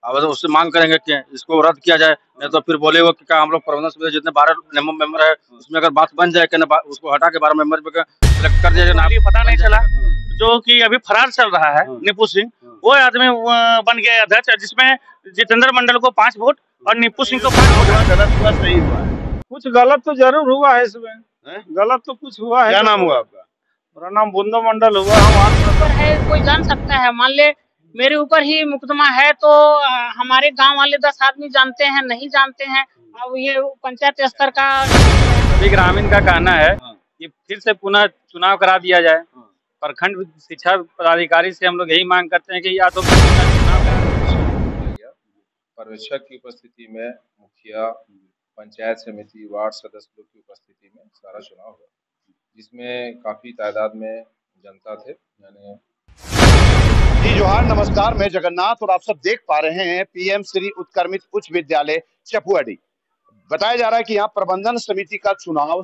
आवेदन उससे मांग करेंगे कि इसको रद्द किया जाए, नहीं तो फिर बोले वो कि क्या हम लोग प्रबंधन समिति जितने 12 मेंबर है उसमें अगर बात बन जाए कि ना उसको हटा के 12 मेंबर पे सिलेक्ट कर दिया जाए। पता नहीं चला जो कि अभी फरार चल रहा है निपू सिंह, वो आदमी बन गया अध्यक्ष, जिसमें जितेंद्र मंडल को 5 वोट और निपू सिंह को 5 वोट। गलत हुआ सही हुआ है? कुछ गलत तो जरूर हुआ है इसमें, गलत तो कुछ हुआ है। क्या नाम हुआ आपका? मेरा नाम बुंदो मंडल हुआ। हम है कोई जान सकता है, मान ले मेरे ऊपर ही मुकदमा है तो हमारे गांव वाले 10 आदमी जानते हैं, नहीं जानते हैं। अब ये पंचायत स्तर का सभी ग्रामीण का कहना है कि फिर से पुनः चुनाव करा दिया जाए। प्रखंड शिक्षा पदाधिकारी से हम लोग यही मांग करते हैं कि या तो पर्यवेक्षक की उपस्थिति में, मुखिया, पंचायत समिति, वार्ड सदस्य लोग की उपस्थिति में सारा चुनाव हुआ, जिसमें काफी तादाद में जनता थे। यानी जी जोहार, नमस्कार, मैं जगन्नाथ और आप सब देख पा रहे हैं पीएम श्री उत्क्रमित उच्च विद्यालय चपुआडी। बताया जा रहा है कि यहाँ प्रबंधन समिति का चुनाव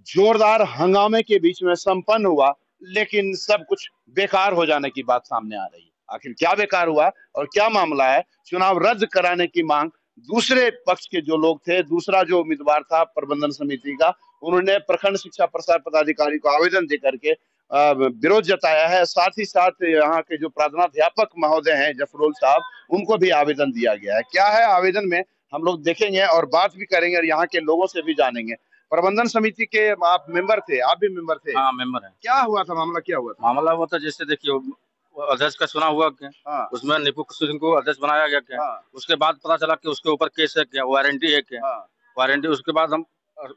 जोरदार हंगामे के बीच में संपन्न हुआ, लेकिन सब कुछ बेकार हो जाने की बात सामने आ रही है। आखिर क्या बेकार हुआ और क्या मामला है? चुनाव रद्द कराने की मांग दूसरे पक्ष के जो लोग थे, दूसरा जो उम्मीदवार था प्रबंधन समिति का, उन्होंने प्रखंड शिक्षा प्रसार पदाधिकारी को आवेदन देकर के विरोध जताया है। साथ ही साथ यहाँ के जो प्रार्थनाध्यापक महोदय हैं जफरोल साहब, उनको भी आवेदन दिया गया है। क्या है आवेदन में, हम लोग देखेंगे और बात भी करेंगे और यहाँ के लोगों से भी जानेंगे। प्रबंधन समिति के आप मेंबर थे, आप भी मेंबर थे? हाँ, मेंबर है। क्या हुआ था मामला, क्या हुआ था? मामला हुआ था जैसे देखिए अध्यक्ष का चुनाव हुआ क्या, उसमें निपू सिंह को अध्यक्ष बनाया गया क्या, उसके बाद पता चला कि उसके ऊपर केस है क्या, वारंटी है क्या, वारंटी। उसके बाद हम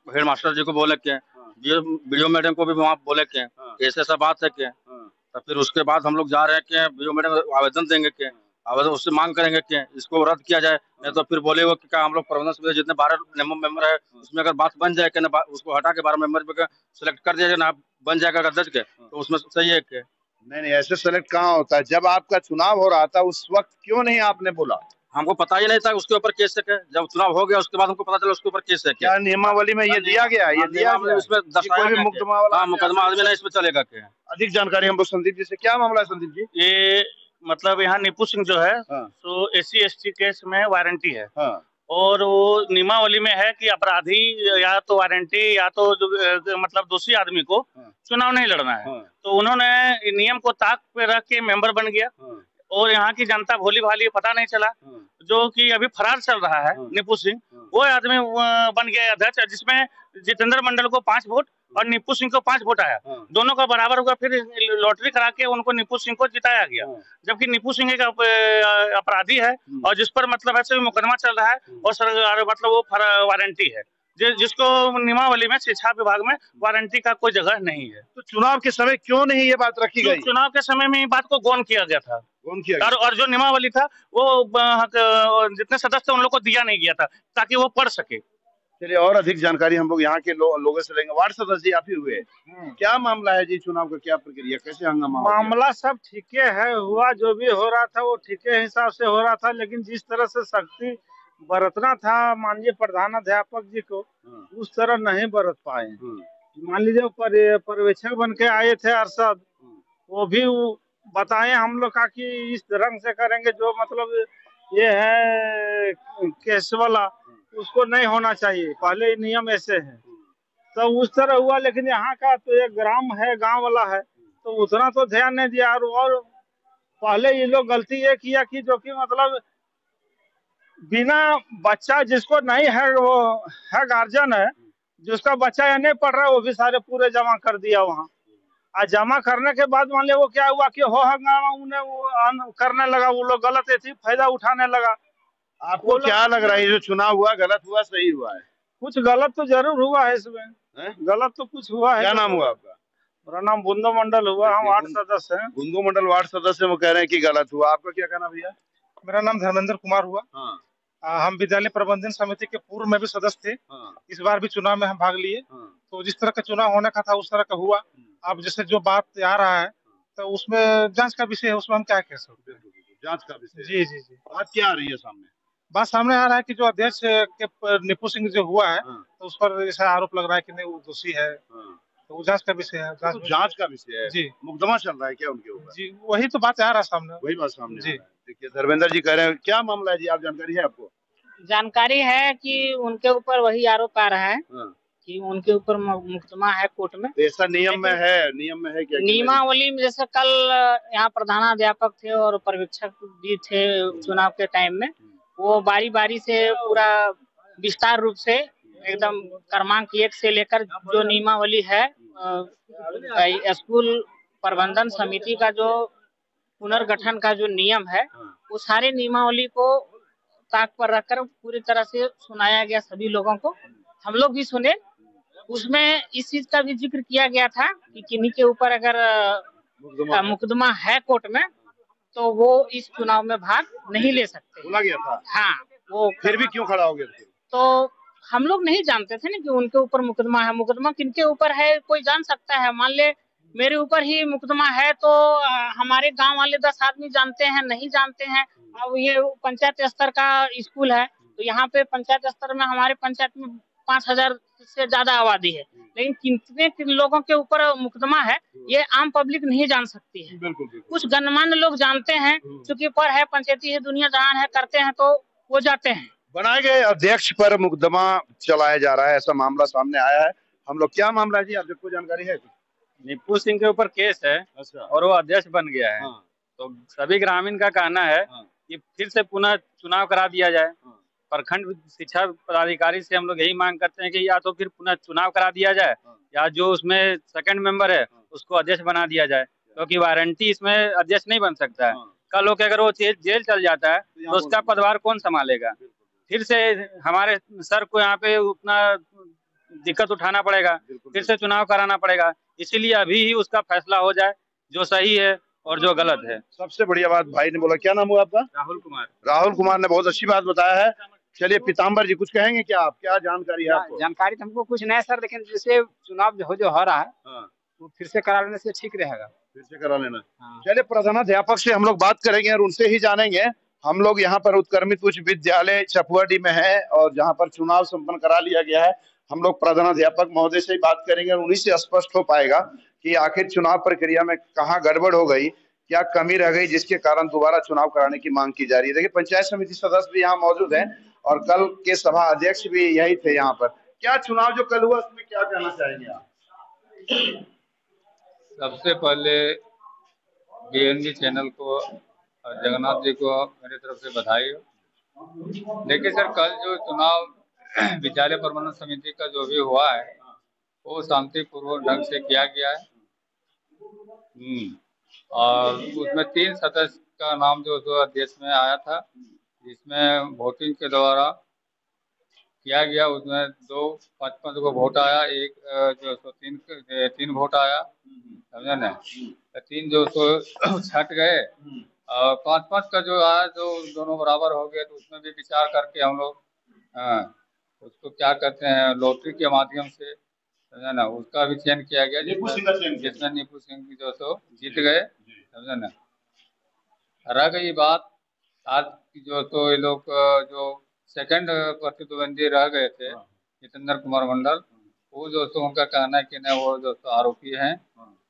हेड मास्टर जी को बोले क्या, बीडीओ मैडम को भी वहाँ बोले क्या, ऐसा बात है क्या। तो फिर उसके बाद हम लोग जा रहे हैं कि बीडीओ मैडम आवेदन देंगे क्या, आवेदन उससे मांग करेंगे कि इसको रद्द किया जाए, नहीं तो फिर बोले वो कि क्या हम लोग प्रबंधन समिति जितने 12 मेंबर है उसमें अगर बात बन जाए कि ना उसको हटा के 12 मेंबर पे सिलेक्ट कर दिया जाए ना, बन जाएगा अध्यक्ष के, तो उसमें सही है क्या? नहीं, ऐसे सेलेक्ट कहाँ होता है? जब आपका चुनाव हो रहा था उस वक्त क्यों नहीं आपने बोला? हमको पता ही नहीं था उसके ऊपर केस है। जब चुनाव हो गया उसके बाद हमको पता चला उसके ऊपर केस है। क्या नियमावली में ये दिया गया? ये दिया गया इसमें मुकदमा आदमी नहीं इसमें चलेगा क्या? अधिक जानकारी हम लोग संदीप जी से। क्या मामला है संदीप जी? ये मतलब यहाँ निपू सिंह जो है तो SC/ST केस में वारंटी है, और वो नियमावली में है कि अपराधी या तो वारंटी या तो मतलब दोषी आदमी को चुनाव नहीं लड़ना है। तो उन्होंने नियम को ताक पे रख के मेंबर बन गया, और यहाँ की जनता भोली भाली, पता नहीं चला जो कि अभी फरार चल रहा है निपू सिंह, वो आदमी बन गया अध्यक्ष, जिसमें जितेंद्र मंडल को 5 वोट और निपू सिंह को 5 वोट आया। दोनों का बराबर हुआ, फिर लॉटरी करा के उनको निपू सिंह को जिताया गया, जबकि निपू सिंह एक अपराधी है और जिस पर मतलब ऐसे मुकदमा चल रहा है, और मतलब वो वारंटी है, जिसको नियमावली में शिक्षा विभाग में वारंटी का कोई जगह नहीं है। तो चुनाव के समय क्यों नहीं ये बात रखी गई? चुनाव के समय में बात को गौन किया गया था, और जो नियमावली था वो जितने सदस्य उन लोग को दिया नहीं गया था ताकि वो पढ़ सके। चलिए और अधिक जानकारी हम लोग यहाँ के लोगों से लेंगे। वार्ड सदस्य जी आप ही हुए, क्या मामला है जी? चुनाव का क्या प्रक्रिया, कैसे हंगामा? मामला सब ठीक है, हुआ जो भी हो रहा था वो ठीक है हिसाब से हो रहा था, लेकिन जिस तरह से सख्ती बरतना था माननीय प्रधानाध्यापक जी को, उस तरह नहीं बरत पाए। मान लीजिए पर्यवेक्षक बन के आए थे अरशद, वो भी बताए हम लोग का कि इस रंग से करेंगे, जो मतलब ये है केस वाला उसको नहीं होना चाहिए, पहले नियम ऐसे है, तो उस तरह हुआ। लेकिन यहाँ का तो एक ग्राम है, गांव वाला है, तो उतना तो ध्यान नहीं दिया। और पहले ये लोग गलती ये किया कि जो कि मतलब बिना बच्चा जिसको नहीं है, वो है गार्जियन है जिसका बच्चा या नहीं पढ़ रहा है, वो भी सारे पूरे जमा कर दिया वहाँ। आज जमा करने के बाद मान लिया वो क्या हुआ कि हो हंगामा उन्हें वो करने लगा, वो लोग गलत थी, फायदा उठाने लगा। आपको क्या लग रहा है जो चुनाव हुआ गलत हुआ सही हुआ है? कुछ गलत तो जरूर हुआ है इसमें, गलत तो कुछ हुआ है। क्या नाम हुआ आपका? मेरा नाम बुंदो मंडल हुआ, हम वार्ड सदस्य हैं। बुंदो मंडल वार्ड सदस्य वो कह रहे हैं कि गलत हुआ, आपका क्या कहना भैया? मेरा नाम धर्मेंद्र कुमार हुआ। हम विद्यालय प्रबंधन समिति के पूर्व में भी सदस्य थे, इस बार भी चुनाव में हम भाग लिए। तो जिस तरह का चुनाव होने का था उस तरह का हुआ। अब जैसे जो बात आ रहा है तो उसमें जांच का विषय है, उसमें हम क्या कह सकते हैं? जांच का विषय? जी जी जी। बात क्या आ रही है सामने? बात सामने आ रहा है कि जो अध्यक्ष के निपू सिंह जो हुआ है तो उस पर ऐसा आरोप लग रहा है कि नहीं वो दोषी है, तो वो जांच का विषय है। तो जांच का विषय है जी। मुकदमा चल रहा है क्या उनके ऊपर? जी, वही तो बात आ रहा है सामने। वही बात सामने जी। आ रहा है। देखिए धर्मेंद्र जी कह रहे हैं, क्या मामला है जी, आप जानकारी है आपको? जानकारी है कि उनके ऊपर वही आरोप आ रहा है कि उनके ऊपर मुकदमा है कोर्ट में। तो ऐसा नियम में है क्या? नियमावली में जैसे कल यहाँ प्रधानाध्यापक थे और पर्यवेक्षक भी थे चुनाव के टाइम में, वो बारी बारी से पूरा विस्तार रूप से एकदम क्रमांक 1 से लेकर जो नियमावली है स्कूल प्रबंधन समिति का जो पुनर्गठन का जो नियम है, वो सारे नियमावली को ताक पर रखकर पूरी तरह से सुनाया गया सभी लोगों को। हम लोग भी सुने। उसमें इस चीज का भी जिक्र किया गया था कि किन्हीं के ऊपर अगर मुकदमा है कोर्ट में तो वो इस चुनाव में भाग नहीं ले सकते। बोला गया था। हाँ, वो फिर भी क्यों खड़ा हो गया? तो हम लोग नहीं जानते थे ना कि उनके ऊपर मुकदमा है। मुकदमा किनके ऊपर है कोई जान सकता है। मान ले मेरे ऊपर ही मुकदमा है तो हमारे गांव वाले 10 आदमी जानते हैं, नहीं जानते हैं। अब ये पंचायत स्तर का स्कूल है तो यहाँ पे पंचायत स्तर में हमारे पंचायत में 5000 से ज्यादा आबादी है, लेकिन किन लोगों के ऊपर मुकदमा है ये आम पब्लिक नहीं जान सकती है। कुछ गणमान्य लोग जानते हैं, चूंकि पर है पंचायती है, दुनिया जहान है, करते हैं तो वो जाते हैं। बनाए गए अध्यक्ष पर मुकदमा चलाया जा रहा है, ऐसा मामला सामने आया है। हम लोग, क्या मामला है जी, आप सबको जानकारी है? निप्पू सिंह के ऊपर केस है। अच्छा। और वो अध्यक्ष बन गया है। तो सभी ग्रामीण का कहना है कि फिर से पुनः चुनाव करा दिया जाए। प्रखंड शिक्षा पदाधिकारी से हम लोग यही मांग करते हैं कि या तो फिर पुनः चुनाव करा दिया जाए या जो उसमें सेकंड मेंबर है उसको अध्यक्ष बना दिया जाए, क्योंकि वारंटी इसमें अध्यक्ष नहीं बन सकता है। कल हो के अगर वो जेल चल जाता है तो उसका पदभार कौन संभालेगा? फिर से हमारे सर को यहाँ पे उतना दिक्कत उठाना पड़ेगा, फिर से चुनाव कराना पड़ेगा। इसीलिए अभी ही उसका फैसला हो जाए जो सही है और जो गलत है। सबसे बढ़िया बात भाई ने बोला। क्या नाम हुआ आपका? राहुल कुमार। राहुल कुमार ने बहुत अच्छी बात बताया है। चलिए पीताम्बर जी कुछ कहेंगे क्या आप? क्या जानकारी है आपको? जानकारी तो हमको कुछ नहीं है सर, लेकिन जैसे चुनाव जो हो रहा है वो फिर से करा लेने से ठीक रहेगा। फिर से करा लेना। चलिए प्रधानाध्यापक से हम लोग बात करेंगे और उनसे ही जानेंगे। हम लोग यहाँ पर उत्क्रमित उच्च विद्यालय चपुआडी में है और जहाँ पर चुनाव संपन्न करा लिया गया है। हम लोग प्रधानाध्यापक महोदय से ही बात करेंगे और उन्हीं से स्पष्ट हो पाएगा कि आखिर चुनाव प्रक्रिया में कहाँ गड़बड़ हो गई, क्या कमी रह गई जिसके कारण दोबारा चुनाव कराने की मांग की जा रही है। देखिए पंचायत समिति सदस्य भी यहाँ मौजूद हैं और कल के सभा अध्यक्ष भी यही थे यहाँ पर। क्या चुनाव जो कल हुआ उसमें क्या कहना चाहेंगे आप? सबसे पहले बीएनजी चैनल को और जगन्नाथ जी को मेरी तरफ से बधाई हो। देखिए सर, कल जो चुनाव विद्यालय प्रबंधन समिति का जो भी हुआ है वो शांतिपूर्वक ढंग से किया गया है। और उसमें 3 सदस्य का नाम जो अध्यक्ष में आया था, जिसमें वोटिंग के द्वारा किया गया। उसमें 55 को वोट आया, एक जो 3 वोट आया, समझे ना। 3 जो छट गए और 5-5 का जो आया, जो दोनों बराबर हो गए, तो उसमें भी विचार करके हम लोग उसको क्या कहते हैं लॉटरी के माध्यम से, समझे ना, उसका भी चयन किया गया, जिसमें निप्पू सिंह जो जीत गए, समझे ना। रह गई बात आज की जो ये लोग जो सेकंड प्रतिद्वंदी रह गए थे जितेंद्र कुमार मंडल, वो उनका कहना है कि नहीं वो आरोपी हैं,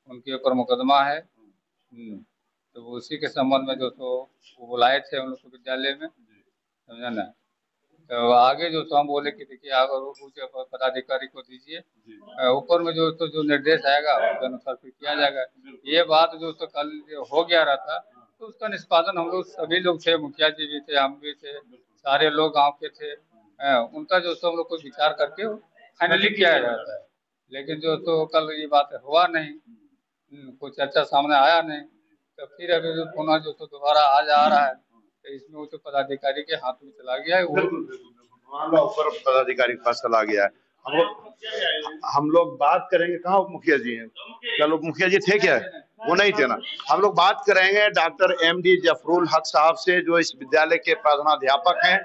उनके ऊपर मुकदमा है। तो उसी के संबंध में वो बुलाए थे उन लोग को विद्यालय में, समझा ना। तो आगे हम बोले कि देखिए आप पदाधिकारी को दीजिए, ऊपर में जो निर्देश आएगा उसके अनुसार फिर किया जाएगा। ये बात जो कल हो गया रहा था, तो उसका निष्पादन हम लोग सभी लोग थे, मुखिया जी भी थे, हम भी थे, सारे लोग गांव के थे। उनका हम लोग को विचार करके फाइनली किया जाता है। लेकिन कल ये बात हुआ नहीं, कोई चर्चा सामने आया नहीं। तो फिर अभी पुनः दोबारा आज आ रहा है, तो इसमें वो पदाधिकारी के हाथ में चला गया है, मामला ऊपर पदाधिकारी के पास चला गया है। हम लोग बात करेंगे। कहाँ उप मुखिया जी हैं? कल उप मुखिया जी थे क्या? वो नहीं थे ना। हम लोग बात करेंगे डॉक्टर MD जफरुल हक साहब से, जो इस विद्यालय के प्रधानाध्यापक हैं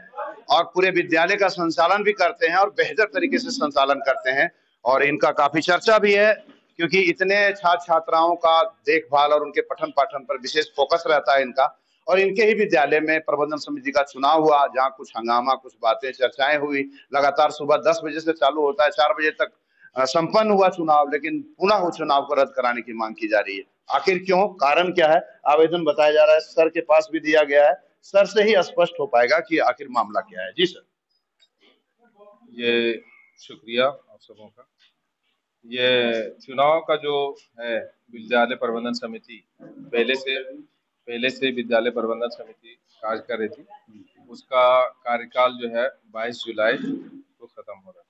और पूरे विद्यालय का संचालन भी करते हैं और बेहतर तरीके से संचालन करते हैं। और इनका काफी चर्चा भी है क्योंकि इतने छात्र छात्राओं का देखभाल और उनके पठन पाठन पर विशेष फोकस रहता है इनका। और इनके ही विद्यालय में प्रबंधन समिति का चुनाव हुआ, जहाँ कुछ हंगामा, कुछ बातें, चर्चाएं हुई। लगातार सुबह 10 बजे से चालू होता है, 4 बजे तक संपन्न हुआ चुनाव, लेकिन पुनः वो चुनाव को रद्द कराने की मांग की जा रही है। आखिर क्यों, कारण क्या है? आवेदन बताया जा रहा है, सर के पास भी दिया गया है, सर से ही स्पष्ट हो पाएगा कि आखिर मामला क्या है। जी सर। ये शुक्रिया आप सबों का। ये चुनाव का जो है विद्यालय प्रबंधन समिति पहले से विद्यालय प्रबंधन समिति कार्य कर रही थी, उसका कार्यकाल जो है 22 जुलाई को खत्म हो रहा है।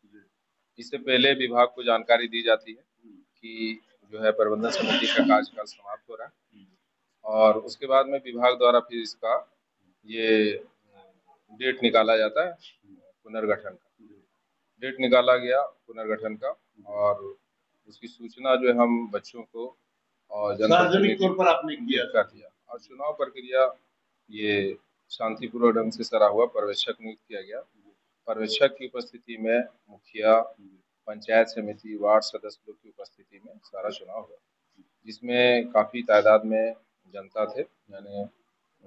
इससे पहले विभाग को जानकारी दी जाती है कि जो है प्रबंधन समिति का कार्यकाल समाप्त हो रहा है, और उसके बाद में विभाग द्वारा फिर इसका ये डेट निकाला जाता है पुनर्गठन का। डेट निकाला गया पुनर्गठन का, और उसकी सूचना जो है हम बच्चों को और सार्वजनिक तौर पर आपने कर दिया, और चुनाव प्रक्रिया ये शांतिपूर्ण ढंग से सरा हुआ पर्यवेक्षक नियुक्त किया गया। पर्यवेक्षक की उपस्थिति में मुखिया, पंचायत समिति, वार्ड सदस्य लोग की उपस्थिति में सारा चुनाव हुआ, जिसमें काफ़ी तादाद में जनता थे, यानी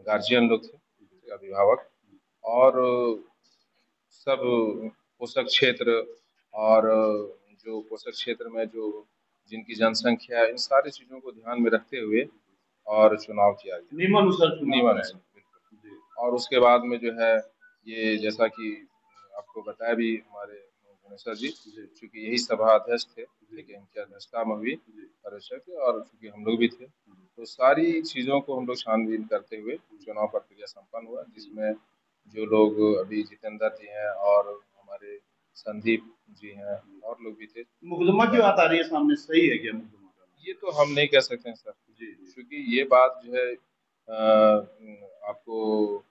गार्जियन लोग थे, अभिभावक, और सब पोषक क्षेत्र और जो पोषक क्षेत्र में जो जिनकी जनसंख्या है, इन सारी चीज़ों को ध्यान में रखते हुए और चुनाव किया गया नियमानुसार। और उसके बाद में जो है ये जैसा कि आपको बताया भी हमारे गणेश्वर जी, चूँकि यही सभा अध्यक्ष थे, ठीक है, इनकी अध्यक्षता में हुई पर्यवेक्षक, और चूँकि हम लोग भी थे, तो सारी चीज़ों को हम लोग छानबीन करते हुए चुनाव प्रक्रिया संपन्न हुआ, जिसमें जो लोग अभी जितेंद्र जी हैं और हमारे संदीप जी हैं और लोग भी थे। मुकदमा की बात आ रही है सामने, सही है क्या मुकदमा? ये तो हम नहीं कह सकते हैं सर जी, क्योंकि ये बात जो है आपको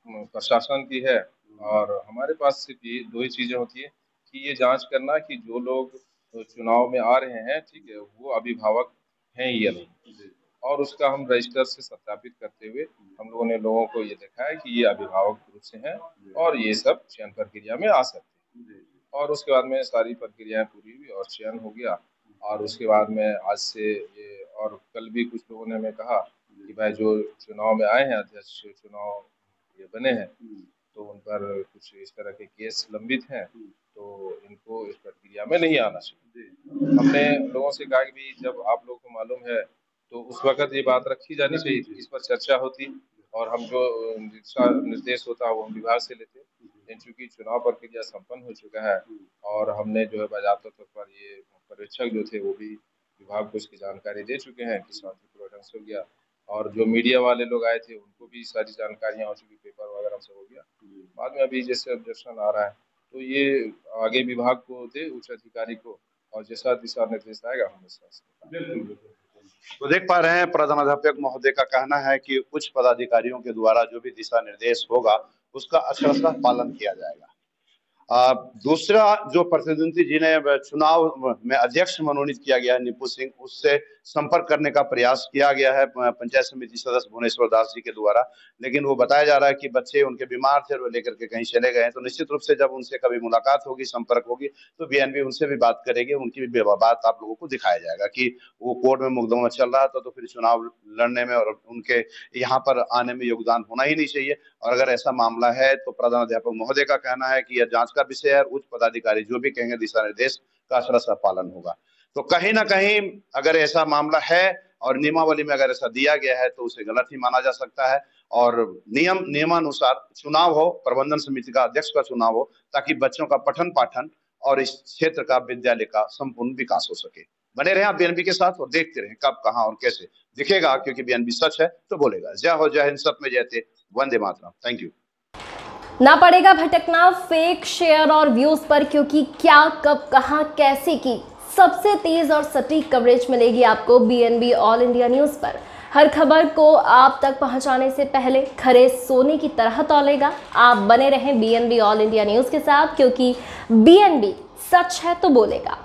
प्रशासन की है, और हमारे पास सिर्फ ये दो ही चीज़ें होती है कि ये जांच करना कि जो लोग चुनाव में आ रहे हैं, ठीक है, वो अभिभावक हैं या नहीं, और उसका हम रजिस्टर से सत्यापित करते हुए हम लोगों ने लोगों को ये देखा है कि ये अभिभावक रूप से हैं और ये सब चयन प्रक्रिया में आ सकते हैं। और उसके बाद में सारी प्रक्रियाएं पूरी हुई और चयन हो गया, और उसके बाद में आज से ये, और कल भी कुछ लोगों ने हमें कहा कि भाई जो चुनाव में आए हैं, अध्यक्ष चुनाव ये बने हैं, तो उन पर कुछ इस तरह के केस लंबित हैं, तो इनको इस प्रक्रिया में नहीं आना चाहिए। हमने लोगों से कहा कि भी जब आप लोग को मालूम है तो उस वक्त ये बात रखी जानी चाहिए थी, इस पर चर्चा होती, और हम जो दिशा निर्देश होता है वो हम विभाग से लेते। लेकिन चूँकि चुनाव प्रक्रिया संपन्न हो चुका है, और हमने जो है बाज़ाब्ता तौर पर ये पर्यवेक्षक जो थे वो भी विभाग को इसकी जानकारी दे चुके हैं कि शांतिपूर्ण ढंग से हो गया, और जो मीडिया वाले लोग आए थे उनको भी सारी जानकारियाँ हो चुकी, पेपर वगैरह सब हो गया। बाद में अभी जैसे ऑब्जेक्शन आ रहा है तो ये आगे विभाग को दे, उच्च अधिकारी को, और जैसा दिशा निर्देश आएगा हम इसका। तो देख पा रहे हैं प्रधानाध्यापक महोदय का कहना है कि उच्च पदाधिकारियों के द्वारा जो भी दिशा निर्देश होगा उसका अक्षरशः पालन किया जाएगा। दूसरा जो प्रतिनिधि जिन्हें चुनाव में अध्यक्ष मनोनीत किया गया है निपु सिंह, उससे संपर्क करने का प्रयास किया गया है पंचायत समिति सदस्य भुवनेश्वर दास जी के द्वारा, लेकिन वो बताया जा रहा है कि बच्चे उनके बीमार थे और वो लेकर के कहीं चले गए हैं। तो निश्चित रूप से जब उनसे कभी मुलाकात होगी, संपर्क होगी, तो बीएनबी उनसे भी बात करेगी, उनकी भी बात आप लोगों को दिखाया जाएगा कि वो कोर्ट में मुकदमा चल रहा था तो फिर चुनाव लड़ने में और उनके यहाँ पर आने में योगदान होना ही नहीं चाहिए। और अगर ऐसा मामला है तो प्रधानाध्यापक महोदय का कहना है कि यह जांच का विषय है, उच्च पदाधिकारी जो भी कहेंगे दिशा निर्देश का अक्षरशः पालन होगा। तो कहीं ना कहीं अगर ऐसा मामला है और नियमावली में अगर ऐसा दिया गया है तो उसे गलत ही माना जा सकता है, और नियमानुसार चुनाव हो, प्रबंधन समिति का अध्यक्ष का चुनाव हो, ताकि बच्चों का पठन पाठन और इस क्षेत्र का विद्यालय का संपूर्ण विकास हो सके। बने रहें आप बीएनबी के साथ और देखते रहें कब, कहां और कैसे दिखेगा, क्योंकि बीएनबी सच है तो बोलेगा। जय हो, जय हिंद, सब में जयते, वंदे मातरम। Thank you. ना पड़ेगा भटकना फेक शेयर और व्यूज पर, क्योंकि क्या, कब, कहां, कैसे की सबसे तेज और सटीक कवरेज मिलेगी आपको बीएनबी ऑल इंडिया न्यूज पर। हर खबर को आप तक पहुंचाने से पहले खरे सोने की तरह तौलेगा। आप बने रहें बीएनबी ऑल इंडिया न्यूज के साथ, क्योंकि बीएनबी सच है तो बोलेगा।